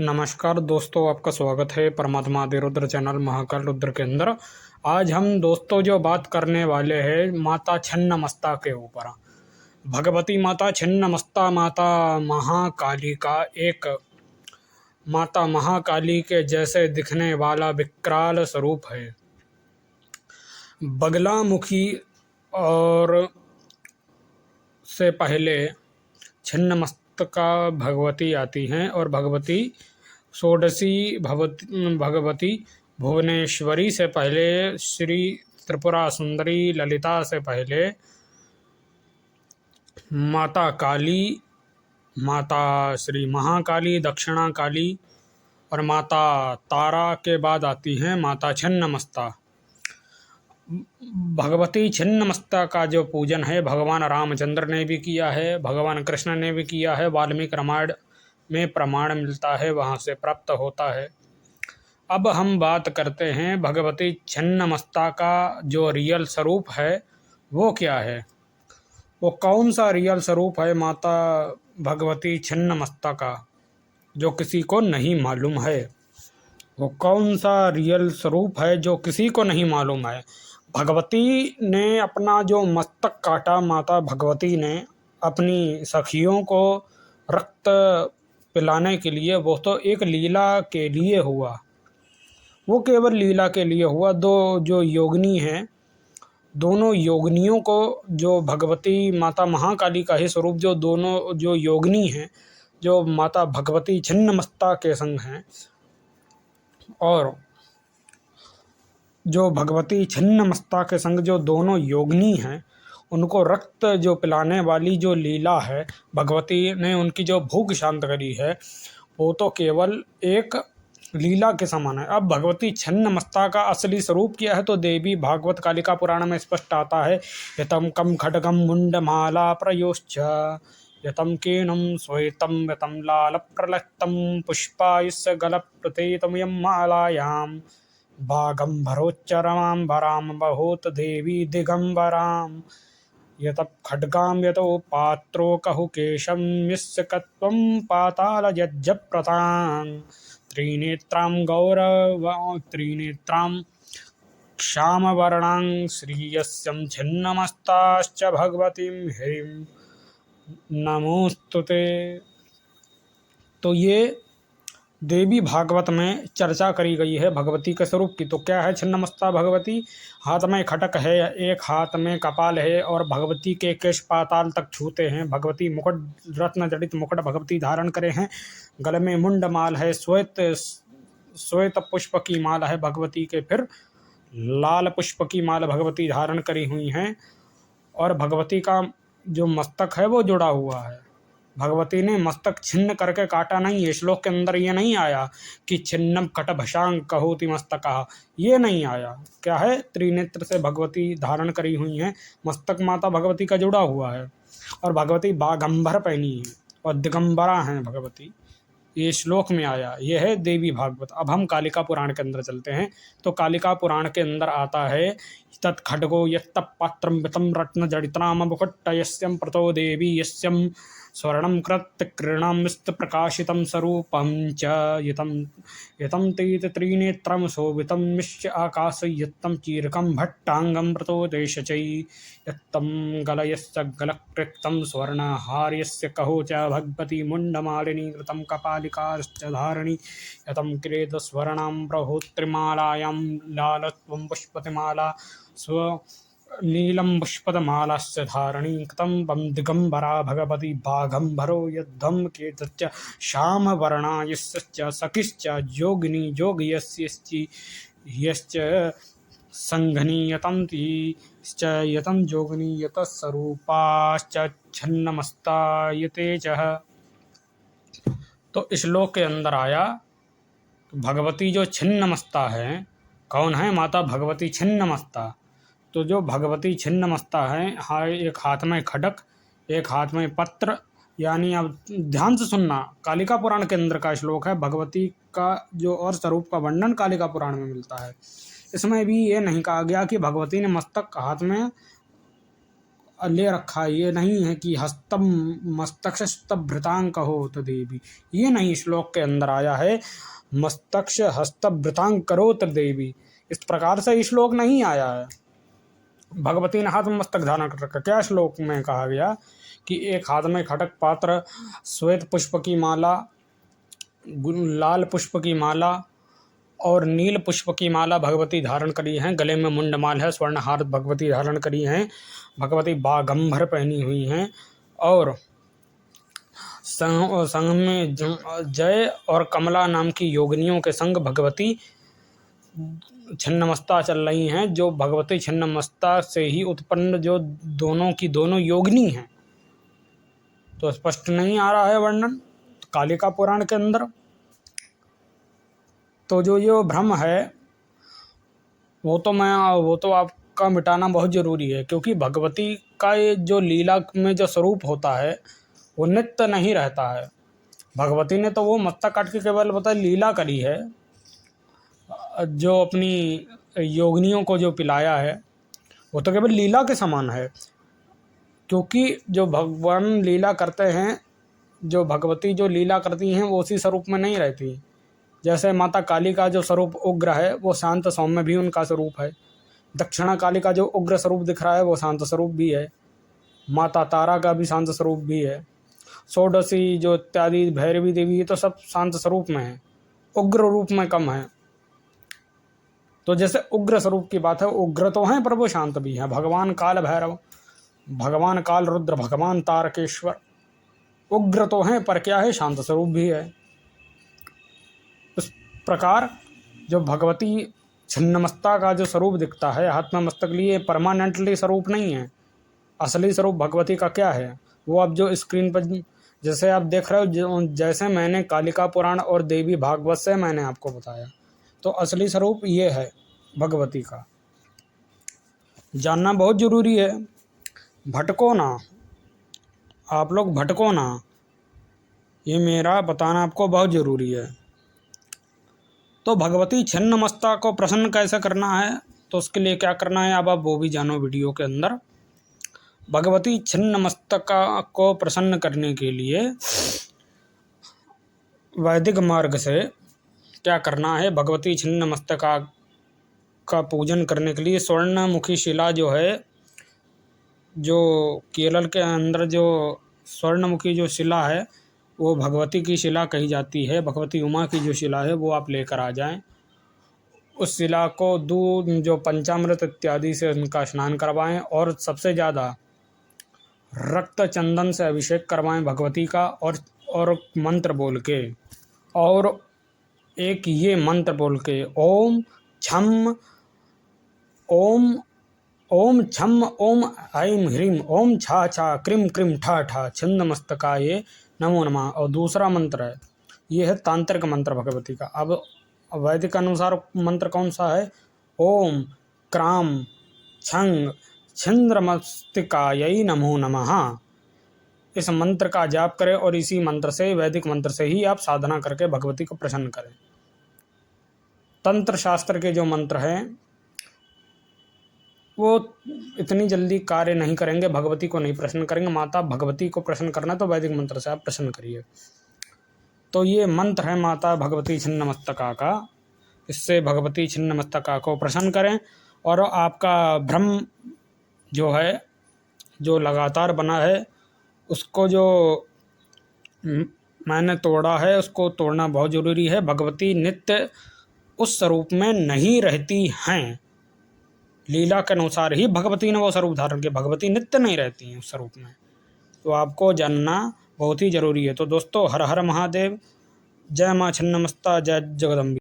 नमस्कार दोस्तों, आपका स्वागत है परमात्मा रुद्र चैनल महाकाल रुद्र के अंदर। आज हम दोस्तों जो बात करने वाले हैं माता छिन्नमस्ता के ऊपर। भगवती माता छिन्नमस्ता माता महाकाली का एक माता महाकाली के जैसे दिखने वाला विकराल स्वरूप है। बगलामुखी और से पहले छिन्नमस्ता भगवती आती हैं और भगवती षोडशी भगवती भुवनेश्वरी से पहले श्री त्रिपुरा सुंदरी ललिता से पहले माता काली, माता श्री महाकाली, दक्षिणा काली और माता तारा के बाद आती हैं माता छिन्नमस्ता। भगवती छिन्नमस्ता का जो पूजन है भगवान रामचंद्र ने भी किया है, भगवान कृष्ण ने भी किया है। वाल्मीकि रामायण में प्रमाण मिलता है, वहाँ से प्राप्त होता है। अब हम बात करते हैं भगवती छिन्नमस्ता का जो रियल स्वरूप है वो क्या है, वो कौन सा रियल स्वरूप है माता भगवती छिन्नमस्ता का जो किसी को नहीं मालूम है। वो कौन सा रियल स्वरूप है जो किसी को नहीं मालूम है। भगवती ने अपना जो मस्तक काटा, माता भगवती ने अपनी सखियों को रक्त पिलाने के लिए, वो तो एक लीला के लिए हुआ, वो केवल लीला के लिए हुआ। दो जो योगिनी हैं, दोनों योगिनियों को, जो भगवती माता महाकाली का ही स्वरूप, जो दोनों जो योगिनी हैं जो माता भगवती छिन्नमस्ता के संग हैं, और जो भगवती छिन्नमस्ता के संग जो दोनों योगिनी हैं, उनको रक्त जो पिलाने वाली जो लीला है, भगवती ने उनकी जो भूख शांत करी है, वो तो केवल एक लीला के समान है। अब भगवती छिन्नमस्ता का असली स्वरूप क्या है तो देवी भागवत कालिका पुराण में स्पष्ट आता है। यतम कम खड्गम मुंडमाला प्रयोश्च यतम केनम श्वेतम यतम लाल प्रलक्तम पुष्पायुष्य गलप्रतेतम यम मालायाम भागंभरोच्चरमांबराम बहुत देवी दिगंबराम यत खड्गां यतो पात्रो कहुकेशं मिश्कत्वं पातालयज्जप्रतां त्रिनेत्रां त्रिनेत्रां श्यामवर्णां श्रीयस्यं छिन्नमस्ताश्च भगवतीं ह्रीं नमोस्तुते। तो ये देवी भागवत में चर्चा करी गई है भगवती के स्वरूप की। तो क्या है छिन्नमस्ता भगवती? हाथ में खटक है, एक हाथ में कपाल है और भगवती के केश पाताल तक छूते हैं। भगवती मुकुट, रत्न जड़ित मुकुट भगवती धारण करे हैं। गले में मुंडमाल है, श्वेत पुष्प की माला है भगवती के, फिर लाल पुष्प की माला भगवती धारण करी हुई हैं। और भगवती का जो मस्तक है वो जुड़ा हुआ है। भगवती ने मस्तक छिन्न करके काटा नहीं है। श्लोक के अंदर ये नहीं आया कि छिन्नम कटभशांग कहोति मस्तकः, ये नहीं आया। क्या है? त्रिनेत्र से भगवती धारण करी हुई हैं, मस्तक माता भगवती का जुड़ा हुआ है और भगवती बागंबर पहनी है और दिगंबरा हैं भगवती। ये श्लोक में आया, ये है देवी भागवत। अब हम कालिका पुराण के अंदर चलते हैं। तो कालिका पुराण के अंदर आता है तत्खड्गो यत्तपात्रं वितं रत्नजडितां मुकुट्टयस्यं प्रतो देवी यस्यं स्वर्णं कृत्तिक्रीणमस्तप्रकाशितं स्वरूपं च यतं तेत त्रिनेत्रं शोभितं मिश्च आकाशयत्तं चीरकं भट्टाङ्गं प्रतो देशचै यत्तं गलयस्य गलकृतं स्वर्णहार्यस्य कहो च भगवती मुण्डमालिनी कृतं कपालिकाश्च धारिणी यतं किरेतस्वर्णां प्रहोत्रिमालायां लालत्वं पुष्पतिमाला नीलं पुष्पदमालाश्च धारणी कृतं वं दिगंबरा भगवती बाघंभरो युद्धं केतश्च श्यामवर्णा यश्च सखिश्च योगिनी योगयस्यश्च संघनी यतं तीश्च यतं जोगिनी यतस्वरूपाश्च छिन्नमस्ता यते च। तो श्लोक के अंदर आया भगवती जो छिन्नमस्ता है, कौन है? माता भगवती छिन्नमस्ता। तो जो भगवती छिन्नमस्ता है, हाँ, एक हाथ में खड्ग, एक हाथ में पत्र, यानी अब ध्यान से सुनना, कालिका पुराण के अंदर का श्लोक है। भगवती का जो और स्वरूप का वर्णन कालिका पुराण में मिलता है। इसमें भी ये नहीं कहा गया कि भगवती ने मस्तक हाथ में ले रखा है। ये नहीं है कि हस्तम मस्तक्षस्तभृतांक हो तो देवी, ये नहीं श्लोक के अंदर आया है मस्तक्ष हस्तभृतांक करोत देवी, इस प्रकार से श्लोक नहीं आया है। भगवती ने हाथ में मस्तक धारण कर रखा। क्या श्लोक में कहा गया कि एक हाथ में खटक पात्र, श्वेत पुष्प की माला, लाल पुष्प की माला और नील पुष्प की माला भगवती धारण करी हैं। गले में मुंडमाल है, स्वर्ण हार भगवती धारण करी हैं। भगवती बागंबर पहनी हुई हैं और संग में जय और कमला नाम की योगिनियों के संग भगवती छिन्नमस्ता चल रही हैं। जो भगवती छिन्नमस्ता से ही उत्पन्न जो दोनों की दोनों योगिनी हैं। तो स्पष्ट नहीं आ रहा है वर्णन कालिका पुराण के अंदर। तो जो भ्रम है वो तो आपका मिटाना बहुत ज़रूरी है, क्योंकि भगवती का ये जो लीला में जो स्वरूप होता है वो नित्य नहीं रहता है। भगवती ने तो वो मस्तक काट के केवल लीला करी है, जो अपनी योगिनियों को जो पिलाया है वो तो केवल लीला के समान है। क्योंकि जो भगवान लीला करते हैं, जो भगवती जो लीला करती हैं वो उसी स्वरूप में नहीं रहती। जैसे माता काली का जो स्वरूप उग्र है वो शांत सौम्य भी उनका स्वरूप है। दक्षिणा काली का जो उग्र स्वरूप दिख रहा है वो शांत स्वरूप भी है। माता तारा का भी शांत स्वरूप भी है। षोडशी जो इत्यादि भैरवी देवी ये तो सब शांत स्वरूप में है, उग्र रूप में कम है। तो जैसे उग्र स्वरूप की बात है, उग्र तो हैं पर वो शांत भी हैं। भगवान काल भैरव, भगवान काल रुद्र, भगवान तारकेश्वर उग्र तो हैं पर क्या है, शांत स्वरूप भी है। इस प्रकार जो भगवती छिन्नमस्ता का जो स्वरूप दिखता है हाथ में मस्तक लिए, परमानेंटली स्वरूप नहीं है। असली स्वरूप भगवती का क्या है वो अब जो स्क्रीन पर जैसे आप देख रहे हो, जैसे मैंने कालिका पुराण और देवी भागवत से मैंने आपको बताया, तो असली स्वरूप ये है भगवती का। जानना बहुत ज़रूरी है। भटको ना, आप लोग भटको ना, ये मेरा बताना आपको बहुत ज़रूरी है। तो भगवती छिन्नमस्ता को प्रसन्न कैसे करना है, तो उसके लिए क्या करना है अब आप वो भी जानो वीडियो के अंदर। भगवती छिन्नमस्तका को प्रसन्न करने के लिए वैदिक मार्ग से क्या करना है, भगवती छिन्नमस्तका का पूजन करने के लिए स्वर्णमुखी शिला जो है, जो केरल के अंदर जो स्वर्णमुखी जो शिला है वो भगवती की शिला कही जाती है। भगवती उमा की जो शिला है वो आप लेकर आ जाएं। उस शिला को दूध जो पंचामृत इत्यादि से उनका स्नान करवाएं और सबसे ज़्यादा रक्त चंदन से अभिषेक करवाएं भगवती का, और मंत्र बोल के, और एक ये मंत्र बोल के ओम छम ओम ओम छम ओम ऐं ह्रीं ओम छा छा क्रीं क्रीं ठा ठा छिन्नमस्तकाय नमो नमः। और दूसरा मंत्र है, ये है तांत्रिक मंत्र भगवती का। अब वैदिक अनुसार मंत्र कौन सा है, ओम क्राम छंग छिन्नमस्तिकायै नमो नमः। इस मंत्र का जाप करें और इसी मंत्र से, वैदिक मंत्र से ही आप साधना करके भगवती को प्रसन्न करें। तंत्र शास्त्र के जो मंत्र हैं वो इतनी जल्दी कार्य नहीं करेंगे, भगवती को नहीं प्रसन्न करेंगे। माता भगवती को प्रसन्न करना तो वैदिक मंत्र से आप प्रसन्न करिए। तो ये मंत्र है माता भगवती छिन्नमस्तका का, इससे भगवती छिन्नमस्तका को प्रसन्न करें। और आपका भ्रम जो है, जो लगातार बना है, उसको जो मैंने तोड़ा है उसको तोड़ना बहुत ज़रूरी है। भगवती नित्य उस स्वरूप में नहीं रहती हैं। लीला के अनुसार ही भगवती ने वो स्वरूप धारण किया, भगवती नित्य नहीं रहती हैं उस स्वरूप में। तो आपको जानना बहुत ही ज़रूरी है। तो दोस्तों, हर हर महादेव, जय माँ छिन्नमस्ता, जय जगदम्बे।